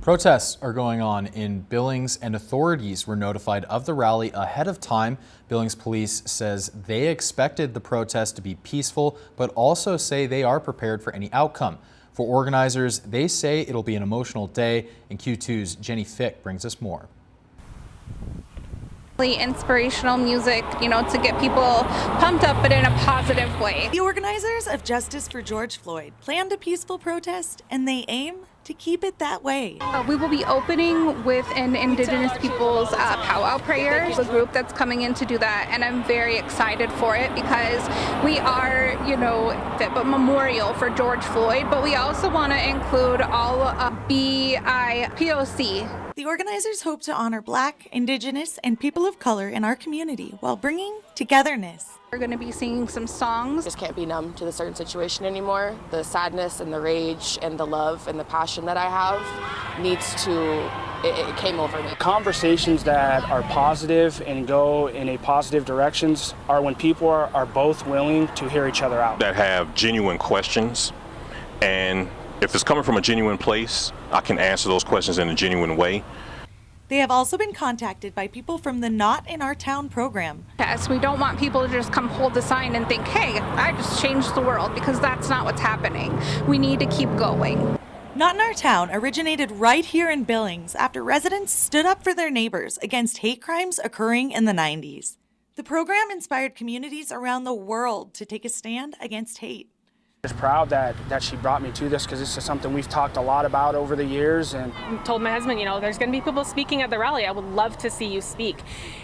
Protests are going on in Billings and authorities were notified of the rally ahead of time. Billings police says they expected the protest to be peaceful, but also say they are prepared for any outcome. For organizers, they say it'll be an emotional day, and Q2's Jenny Fick brings us more. Inspirational music, to get people pumped up, but in a positive way. The organizers of Justice for George Floyd planned a peaceful protest, and they aim to keep it that way. We will be opening with an Indigenous people's powwow prayer, a group that's coming in to do that, and I'm very excited for it because we are, a memorial for George Floyd, but we also want to include all of BIPOC. The organizers hope to honor Black, Indigenous, and people of color in our community while bringing togetherness. We're going to be singing some songs. Just can't be numb to the certain situation anymore. The sadness and the rage and the love and the passion that I have it came over me. Conversations that are positive and go in a positive directions are when people are both willing to hear each other out. That have genuine questions, and if it's coming from a genuine place, I can answer those questions in a genuine way. They have also been contacted by people from the Not in Our Town program. Yes, we don't want people to just come hold the sign and think, hey, I just changed the world, because that's not what's happening. We need to keep going. Not in Our Town originated right here in Billings after residents stood up for their neighbors against hate crimes occurring in the 90s. The program inspired communities around the world to take a stand against hate. I'm just proud that she brought me to this because this is something we've talked a lot about over the years. And I told my husband, there's going to be people speaking at the rally. I would love to see you speak.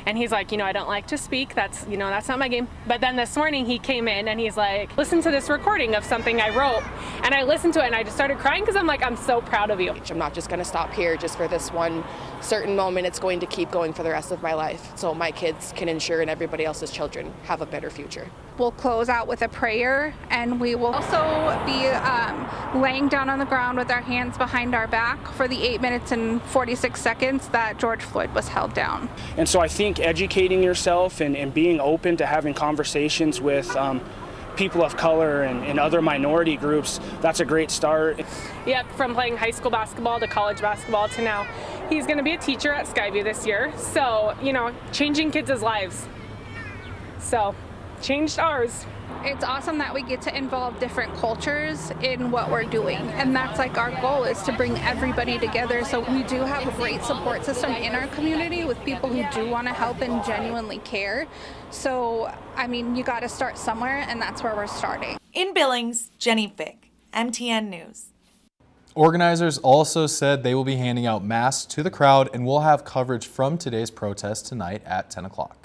And he's like, I don't like to speak. That's not my game. But then this morning he came in and he's like, listen to this recording of something I wrote. And I listened to it and I just started crying because I'm like, I'm so proud of you. I'm not just going to stop here just for this one certain moment. It's going to keep going for the rest of my life so my kids can ensure and everybody else's children have a better future. We'll close out with a prayer, and we will also be laying down on the ground with our hands behind our back for the 8 minutes and 46 seconds that George Floyd was held down. And so I think educating yourself and being open to having conversations with people of color and other minority groups, that's a great start. Yep, from playing high school basketball to college basketball to now. He's going to be a teacher at Skyview this year. So, changing kids' lives. So, changed ours. It's awesome that we get to involve different cultures in what we're doing, and that's our goal, is to bring everybody together. So we do have a great support system in our community with people who do want to help and genuinely care. So you got to start somewhere, and that's where we're starting. In Billings, Jenny Fick, MTN News. Organizers also said they will be handing out masks to the crowd, and will have coverage from today's protest tonight at 10 o'clock.